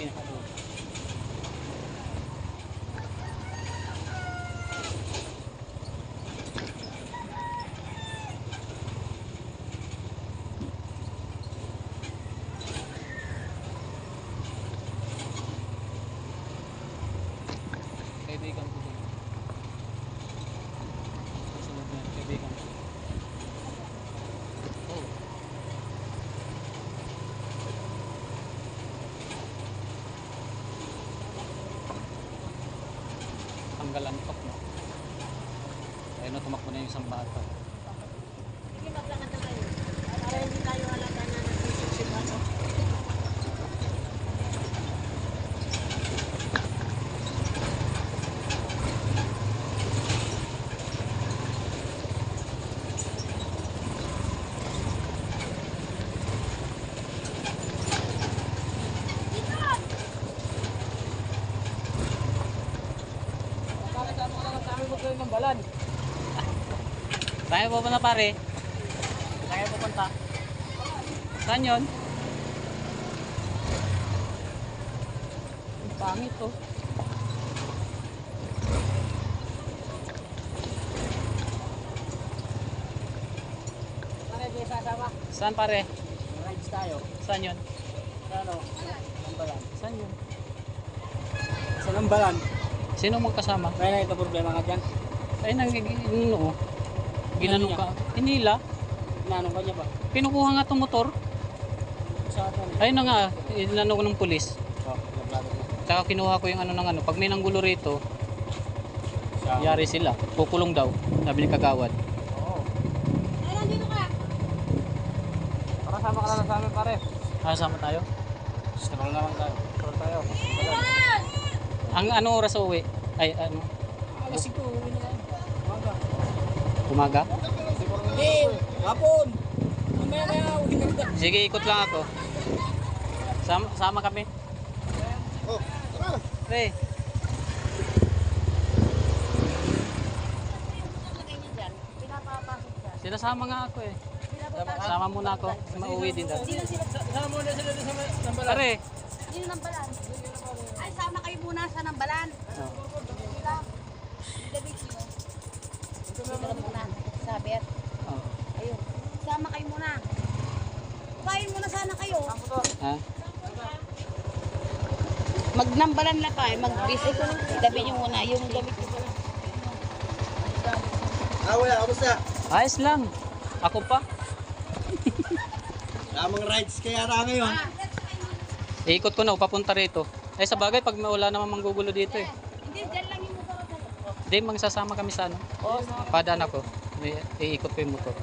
pinakadulo. Kaibigan ko doon. Susunod na yung kaibigan ko. Oh. Tanggalan tok, no? Ayun na, tumakbo na yung isang bata. Sige, maglakad na kayo. Para hindi tayo halata na nagsisimpan. Ng balan. Tayo po na pare. Tayo pupunta. Saan yun? Ang pangit to. Pare, di sasama. Saan pare? Rides tayo. Saan yun? Ano? Nambalan. Saan yun? Sa Nambalan. Sino mong kasama? Kaya ito problema ka dyan. Ay, nangigino. Ginanong ka. Hinila. Inanong ka niya ba? Kinukuha nga itong motor. Sa atin. Ayun na nga. Inanong ko ng pulis. Oh, naglagot na. Tsaka kinuha ko yung ano ng ano. Pag may nanggulo rito, Sa... yari sila. Kukulong daw. Sabi ni Kagawad. Oo. Ay, nandito ka. Para sama ka lang sa amin pare. Sama tayo. Stroll na lang tayo. Stroll tayo. Ang ano oras uwi? Ay, ano? Alas 5, uwi na tayo. Umaga? Hindi, hapon. Mamaya uwi na tayo. Sige, ikot lang ako. Sama kami. Oh, tara. Pre. Sinasama nga ako eh. Sama muna ako. Mauwi din daw. Sama muna sila sa Nambalan. Pare. Sino Nambalan? Ay, sama kayo muna sa Nambalan. Oh. Sila. Gabi sino? Sila muna. Sabi at, Oh. ayun. Sama kayo muna. Kain muna sana kayo. Ha? Magnambalan na kayo. Mag-visit. Gabi nyo muna. Yung gamit ko pala. Wala, kamusta? Ayos lang. Ako pa. Lamang rides kaya na ngayon. Iikot ko na, papunta rito. Ay sa bagay, pag wala naman manggugulo dito eh. Hindi, dyan lang yung motor. Hindi, magsasama kami sa ano. Padaan ako. Iikot ko yung motor.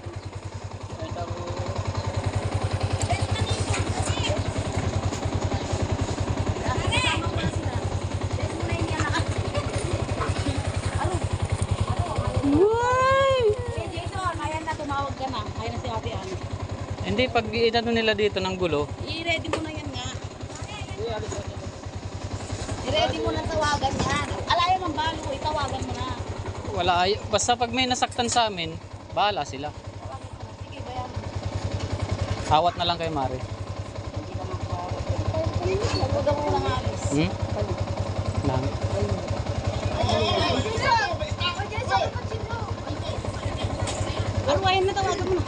Tumawag ka na. Kaya na si Ate Ana. Hindi, pag inano nila dito ng gulo, I-ready mo na yan nga. I-ready mo na tawagan yan. Alayan ng balo, itawagan mo na. wala ay. Basta pag may nasaktan sa amin, bahala sila. Tawagan mo na. Sige, bayan. Awat na lang kay Mari. Hindi ka makakawag. Huwag ako lang alis. Hmm? Nang. Arwayan na, tawagan mo na.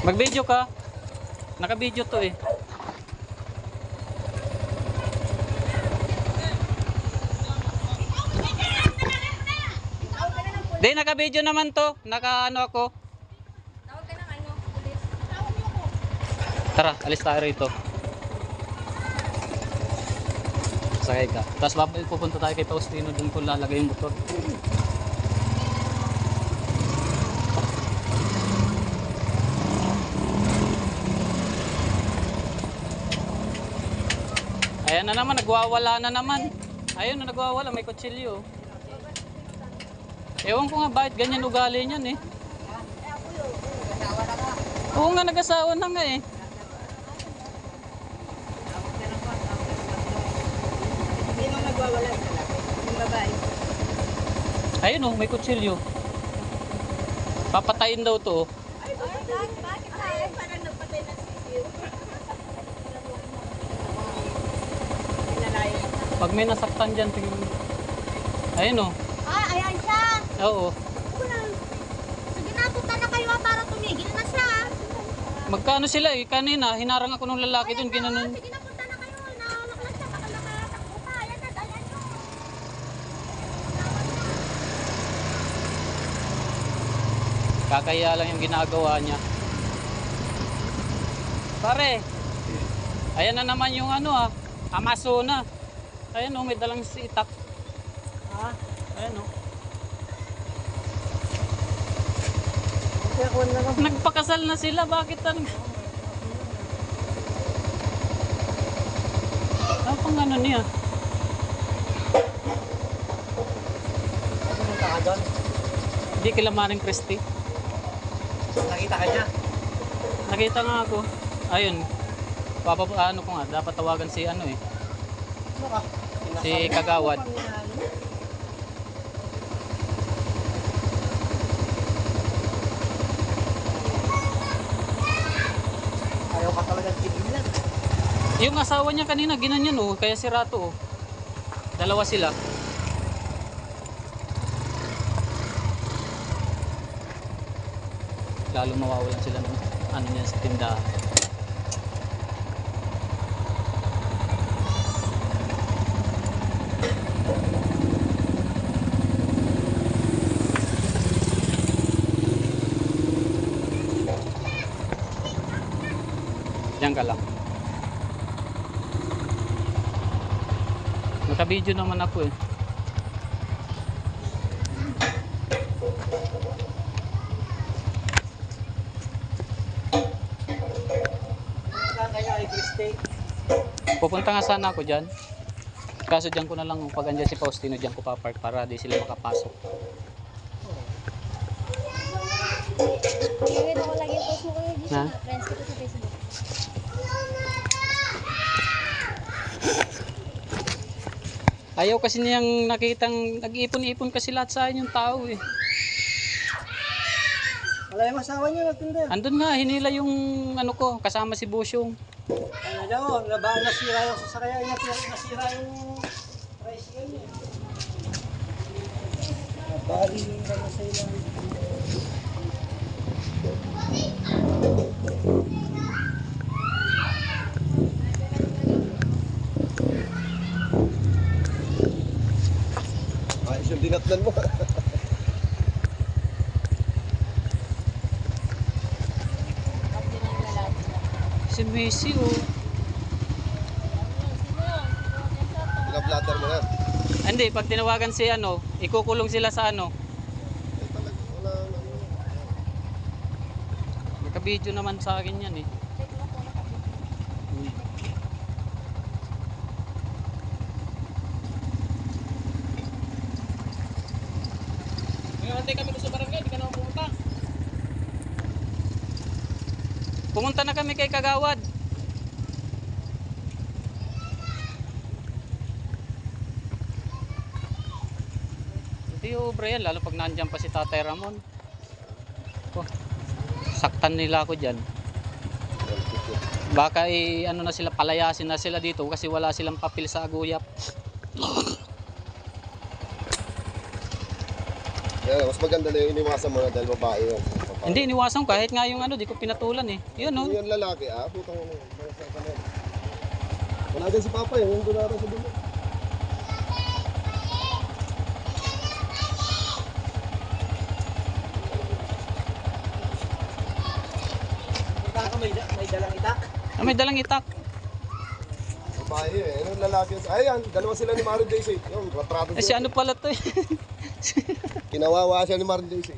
Mag-video ka. Naka-video to eh. Di, naka-video naman to. Naka-ano ako. Tawag ka ng ano, pulis. Tara, alis tayo rito. Sakay ka. Tapos pupunta tayo kay Faustino, dun ko lalagay yung motor. Ayan na naman, nagwawala na naman. Ayun na, nagwawala, may kutsilyo. Ewan ko nga bakit ganyan ugali niyan eh. Oo nga, nag-asawa na nga eh. Sino nagwawala? Yung babae. Ayun oh, may kutsilyo. Papatayin daw to. Ay, bakit? Ay, parang nagpatay na si Siyo. Pinalayo. Pag may nasaktan dyan, tingin. Ayun oh. Ah, ayan siya. Oo. Sige na, punta na kayo para tumigil na siya. Magkano sila eh? Kanina, hinarang ako ng lalaki doon, ginanon. Sige na, punta na kayo. Nahawak lang siya. Baka nakatakbo pa. Ayan na, ayan nyo. Kakaya lang yung ginagawa niya. Pare, ayan na naman yung ano ah, Amazona. Ayan oh, may dalang sitak. Ah, Ayan oh. kaya ko na lang. Nagpakasal na sila, bakit ano? Ano pang ano niya? Pumunta ka doon. Hindi kila Maring Christie. Nakita ka niya. Nakita nga ako. Ayun. Ano ko nga, dapat tawagan si ano eh. Ano ka? Si Kagawad. Ayaw ka talagang tigilan. Yung asawa niya kanina, ginanyan oh, kaya si Rato oh. Dalawa sila. Lalo mawawalan sila ng ano niya sa tindahan. Diyan ka lang. Naka-video naman ako eh. Kaya ay Christy. Pupunta nga sana ako dyan. Kaso dyan ko na lang, pag andyan si Faustino, dyan ko papark para di sila makapasok. Nakikita ko lagi yung post mo kayo dito Ha? na friends ko sa Facebook. Ayaw kasi niyang nakitang nag-ipon-ipon kasi lahat sa akin yung tao eh. Wala yung asawa niya nagtinda. Andun nga, hinila yung ano ko, kasama si Busyong. Ano daw, nasira yung sasakyan niya, nasira yung tricycle niya. Nabali yung kanya sa ilang. Ayos yung dinatnan mo. Si Messi oh. Pinablatter mo na. Hindi, pag tinawagan si ano, ikukulong sila sa ano. Ay talaga, wala ano. Naka-video naman sa akin yan eh. Ngayon, hantay kami doon sa barangay, di ka naman pumunta. Pumunta na kami kay Kagawad. Hindi obra yan, lalo pag nandyan pa si Tatay Ramon. Oh, saktan nila ako dyan. Baka ano na sila, palayasin na sila dito kasi wala silang papel sa aguyap. Yan, mas maganda na yung iniwasan mo na dahil babae yun. Hindi, iniwasan ko kahit nga yung ano, di ko pinatulan eh. Yun oh. Yung lalaki, putang mo. Wala din si Papa yun, yung doon natin sa dulo. Punta ka may dalang itak. Ah, may dalang itak. Babae eh, yung lalaki. Ayan, dalawa sila ni Mario Daisy. Yung retrato Eh si ano pala to eh. Kinawawa siya ni Mario Daisy.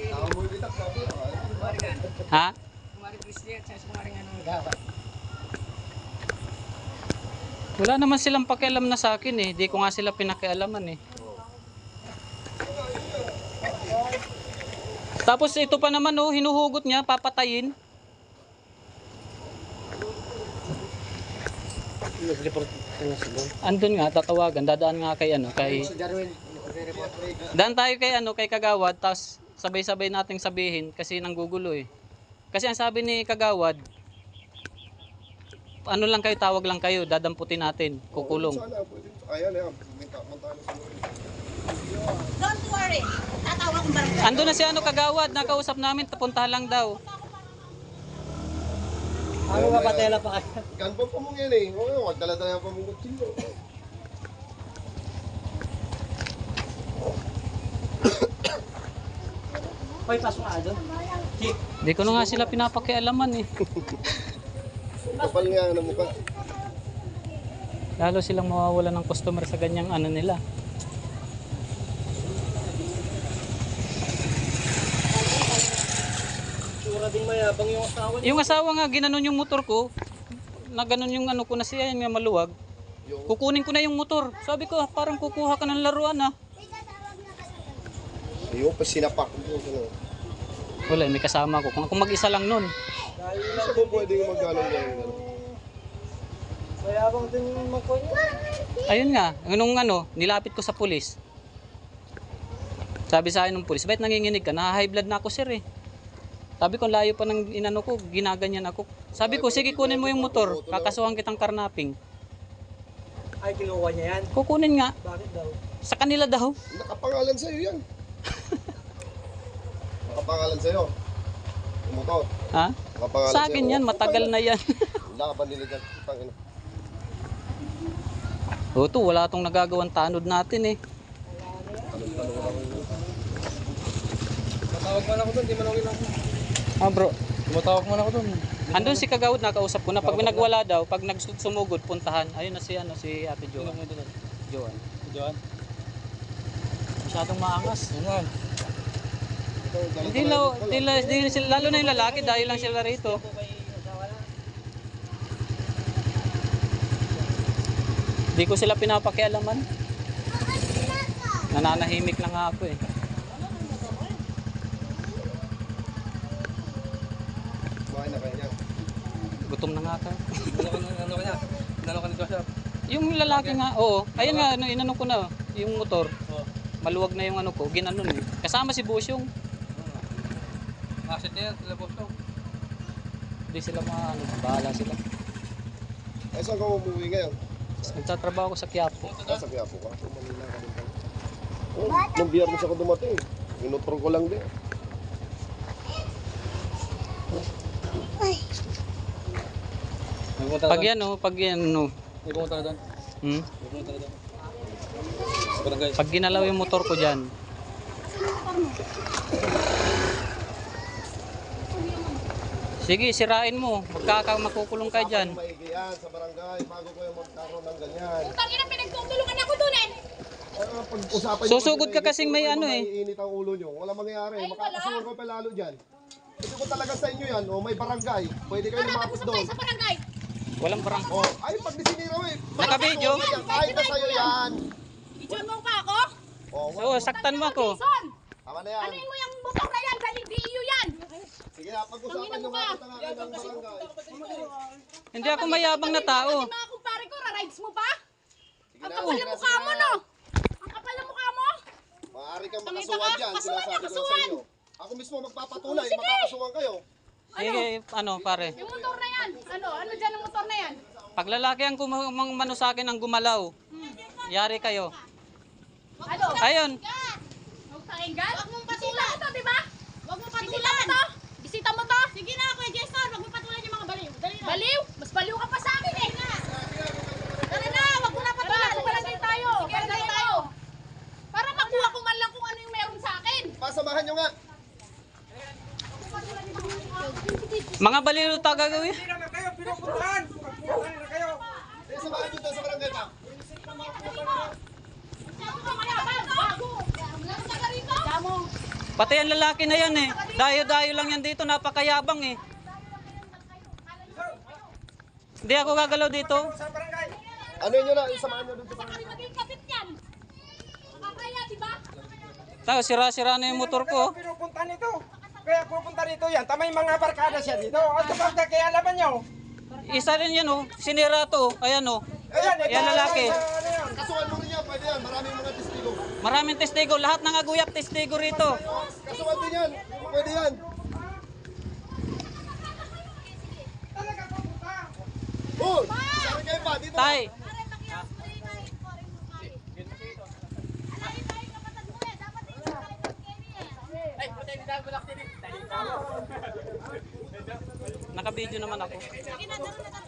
Tama mo yung itak, sabi. Ha? Wala naman silang pakialam na sa akin eh. Di ko nga sila pinakialaman eh. Tapos ito pa naman oh, hinuhugot niya, papatayin. Nag-report ka na sa doon. Andun nga, tatawagan, dadaan nga kay ano, kay... Si Darwin, nag-report. Daan tayo kay ano, kay Kagawad, tapos sabay-sabay nating sabihin kasi nanggugulo eh. Kasi ang sabi ni Kagawad, ano lang kayo, tawag lang kayo, dadamputin natin, kukulong. Sana, pwede. Ayan, ayan. Puntahan sa loob. Don't worry. Tatawag kong barangay. Andun na si ano, Kagawad, nakausap namin, puntahan lang daw. Ano ka patela pa kayo? Ganbang pa mong yan eh. Oo, wag dala-dala pa mong kutsilyo. Hoy, pasok nga doon. Chick. Hindi ko na nga sila pinapakialaman eh. Kapal nga ng mukha. Lalo silang mawawala ng customer sa ganyang ano nila. Sura din mayabang yung asawa niya. Yung asawa nga, ginanon yung motor ko, na ganon yung ano ko na siya, yan nga maluwag. Kukunin ko na yung motor. Sabi ko, parang kukuha ka ng laruan ah. Ayun, pa sinapak. Wala, may kasama ko. Kung ako mag-isa lang nun. Isa po pwedeng mag-galang ganyan. Mayabang din yung magkuha niya. Ayun nga, nung ano, nilapit ko sa pulis. Sabi sa akin ng pulis, bakit nanginginig ka? Naha-high blood na ako sir eh. Sabi ko, layo pa ng inano ko, ginaganyan ako. Sabi ko, sige kunin mo yung motor, kakasuhan kitang karnaping. Ay, kinuha niya yan. Kukunin nga, Bakit daw? sa kanila daw. Nakapangalan sa'yo yan. Nakapangalan sa'yo. Yung motor. Ha? Nakapangalan Sa akin sa'yo. yan, matagal na yan. Laban nila dyan. Tangina. O to, wala tong nagagawang tanod natin eh. Tanong-tanong lang yun. Matawag man ako doon, di man ako. Ah bro, Matawag man ako doon. andun si Kagawad, nakausap ko na. Pag may nagwala daw, pag nagsumugod, puntahan. Ayun na si, ano, si Ate Joan. Joan. Diyan. Masyadong maangas. Yan. Hindi sila, lalo na yung lalaki, dahil lang sila rito. Hindi ko sila pinapakialaman. Nananahimik lang nga ako eh. Kumain na kayo niya. Gutom na nga ako. Ano ka niya? Ano ka ni Joseph? Yung lalaki nga, oo. Ayun nga, ano, inano ko na, yung motor. Oo. Maluwag na yung ano ko, ginanon eh. Kasama si Busyong. Asset niya yan, sila boss to. Hindi sila ano, bahala sila. Ay, saan ka umuwi ngayon? Nagtatrabaho ko sa Quiapo. Sa Quiapo ka? So, Manila ka din ba? Oh, nung biyernes ako dumating. Minutro ko lang din. Pag yan no. May pumunta na doon. Hmm? May pumunta na doon. Barangay. Pag ginalaw yung motor ko dyan, sige, sirain mo. Makukulong ka dyan. Maigi yan sa barangay bago ko yung magkaroon ng ganyan. Tangina, pinagtutulungan ako doon eh. Pag-usapan nyo Susugod ka kasi kasing may ano eh. Maiinit ang ulo nyo. Wala mangyayari. Makakasuhan ko pa lalo dyan. Ito ko talaga sa inyo yan. O may barangay. Pwede kayo lumapit Usap doon. tayo sa barangay. Walang parang... O, ay pag disinira mo eh. Naka-video? Kahit na sa'yo yan. Idiyon mo pa ako? O, Oo, saktan mo ako. Jason, tama na yan. anuin mo yung motor na yan, galing DEU yan. Sige na, pag-usapan nyo nga ito nga kayo ng barangay. Hindi ako mayabang na tao. Pati mga kumpare ko, ra-rides mo pa? Sige Ang na, kapal sige ng na, mukha sige mo, na. no? Ang kapal ng mukha mo? Maaari kang Tangita makasuhan ka, dyan. kasuhan Sinasabi ka, ko sa kasuhan. inyo. Ako mismo magpapatunay. Makakasuhan kayo. Sige, ano pare. Yung motor na yan, ano dyan ang motor na yan? Pag lalaki ang mano sa akin ang gumalaw, yari kayo. Ano? Ayun. Huwag pakinggan? Huwag mong patulan mo to, di ba? Huwag mong patulan. Bisita mo to? Sige na, Kuya Jason, huwag mong patulan yung mga baliw. Dali na. Baliw? Mas baliw ka pa sa akin eh. Tara na, huwag mo na patulan. Barangay tayo. Barangay tayo. Para makuha ko man lang kung ano yung meron sa akin. Pasamahan nyo nga. Mga balilo taga gawin. Eh, samahan nyo doon sa barangay pa. Pati ang lalaki na yan eh. Dayo-dayo lang yan dito, napakayabang eh. Hindi ako gagalaw dito. Ano nyo na, samahan nyo doon sa barangay. Maging kapit yan. Makakaya, di ba? Tapos sira-sira na yung motor ko. Pinupunta nito. kaya pupunta rito yan. Tamay mga barkada siya dito. At kapag kakialaman nyo. Isa rin yan oh. Sinira to. Ayan oh. Ayan, Yan lalaki. ano yan. Kasuhan mo rin yan, pwede yan. Maraming mga testigo. Maraming testigo. Lahat ng aguyap testigo rito. Kasuhan din yan. Pwede yan. Oh, sabi kayo pa, dito. Tay. Naka-video naman ako.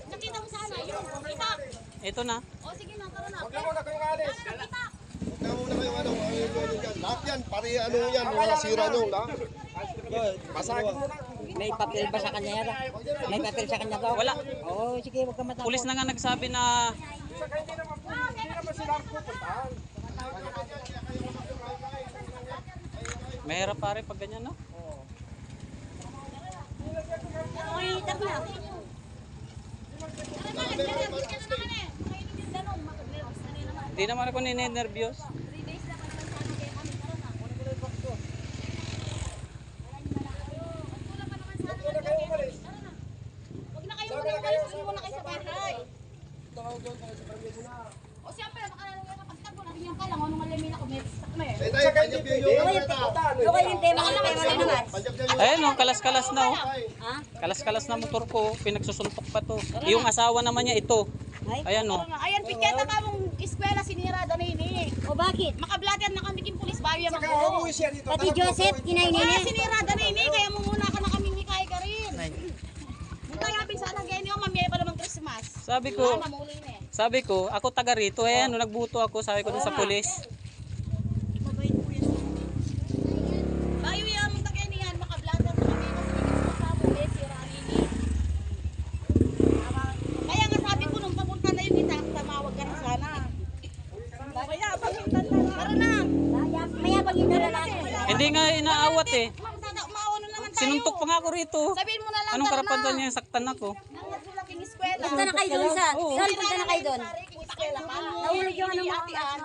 Nakita mo sana yun. Kita. Ito na. O sige na, tara na. Huwag na muna kayong alis. Kita. Huwag na muna kayo ano yan. Lahat yan, pare ano yan, mga sira nyo. Lahat. Pasagin mo na. May papel ba sa kanya yan? May papel sa kanya daw? Wala. Oo, sige, huwag ka matakot. Pulis na nga nagsabi na Saka hindi naman sila ang pupuntahan. mahirap pare pag ganyan no. Okay, tara na. Tara na, nag-nervous ka na naman eh. Kainin yung ganun, mag-nervous ka na naman. Hindi naman ako ninenervyos. 3 days na kami sana kaya kami. Tara na. Magtulak pa naman sana kami kaya kami. Tara na. Huwag na kayo muna umalis. Uwi muna kayo sa bahay. O siyempre, makalala ka pag tagpo. Nabigyan ka lang. Anong alamin ako? May stock na eh. Eh tayo, panjab yun yung mga tao. Okay yung tema ka naman naman. Panjab yan yung Ayun oh, kalas-kalas na oh. Kalas-kalas na motor ko, pinagsusuntok pa to. Yung asawa naman niya ito. Ayan oh. Ayan, piketa ka mong eskwela sinira Danini. O bakit? Makablatter na kami king pulis bayo yung Saka mga umuwi siya dito. Pati Joseph, kinay Kaya nini. sinira Danini, kaya mumuna ka na kami mikay ka rin. Muna yapin sana ganyan yung mamiyay pa naman Christmas. Sabi ko, Wala na muli na eh. sabi ko, ako taga rito eh, no nagbuto ako, sabi ko dun sa pulis. Mabait po yan. Bayo yan, mong tagay niyan, makablatter na kami kasi sa pulis, si Ranini. Kaya nga sabi ko nung papunta na yung kita, tumawag ka na sana. Kaya papunta na. Tara na. Mayabang yung lalaki. Hindi nga inaawat eh. Maano naman tayo. Sinuntok pa nga ako rito. Sabihin mo na lang. Anong tara karapatan na. niya saktan ako? Naglaking eskwela. Punta na kayo doon sa... Saan punta na kayo doon? Eskwela pa. Nahulog yung ano mga Atian.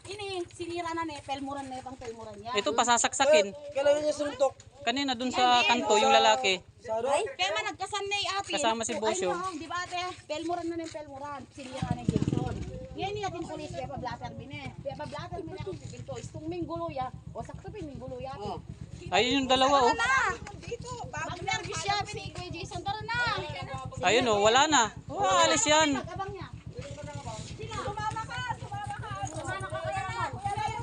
Ini, sinira na ne, pelmuran na pang pelmuran niya. Ito pasasaksakin. Kailan niya suntok? Kanina dun sa kanto yung lalaki. Kaya man nagkasan na ati. Kasama si Bosyo. Di ba ate? Pelmuran na ng pelmuran. Sinira na Jason. Yan ni natin pulis kaya pa blatter bine. Kaya pa blatter bine ako pinto. Istung mingguluya. O sakto pin mingguluya. Ayun yung dalawa oh. Dito. Mag-nervous siya bine Kuya Jason. Tara na. Ayun oh, wala na. Oh, alis yan. Abang niya. Sino? Sumama ka. Sumama ka. Sumama ka kaya naman.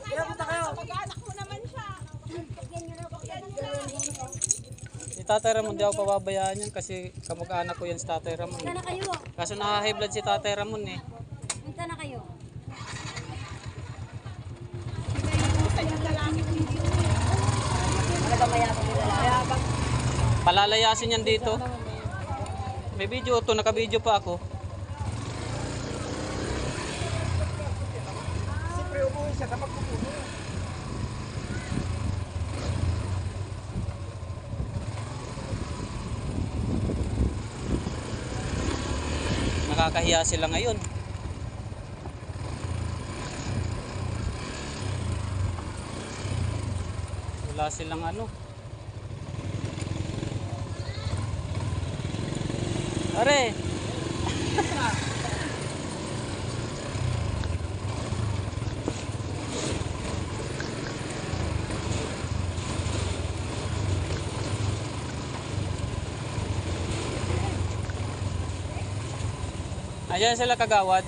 Kaya punta kayo. Pag-anak mo naman siya. Si Tatay Ramon, di ako pababayaan yan kasi kamag-anak ko yan si Tatay Ramon. Punta na kayo. Kaso naka-high blood si Tatay Ramon eh. Punta na kayo. Talaga mayabang yung lalaki. Palalayasin yan dito. May video to, naka-video pa ako. Siyempre umuwi siya kapag pupuno. Nakakahiya sila ngayon. Wala silang ano. Are. Ayan sila kagawad.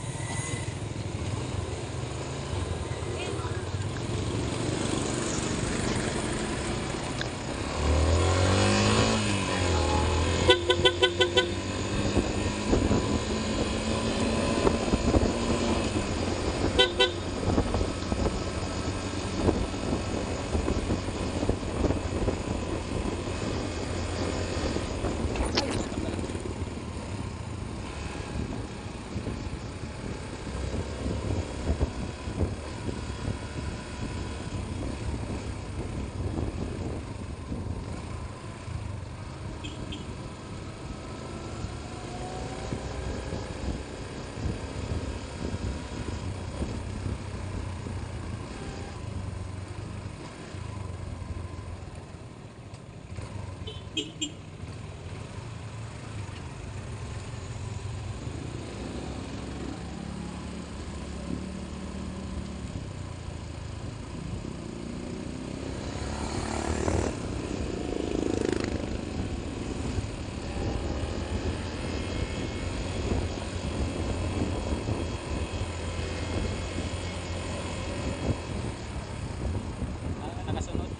Nakasunod.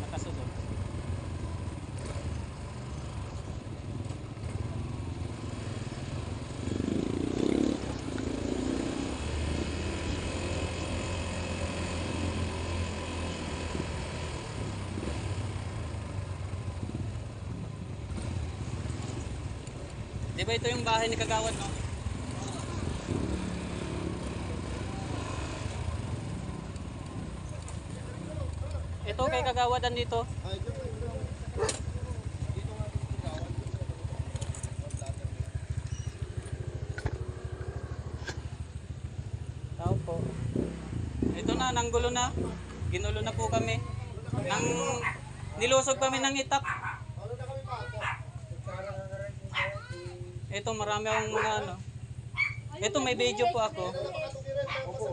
Nakasunod. Di ba ito yung bahay ni Kagawad, no? Ito kay Kagawad dito. Ay, dito nga dito kagawad. Tao po. Ito na, nanggulo na. Ginulo na po kami. Nang nilusog kami ng itak. Ano na kami pa? Ito marami akong mga ano. Ito may video po ako. Opo.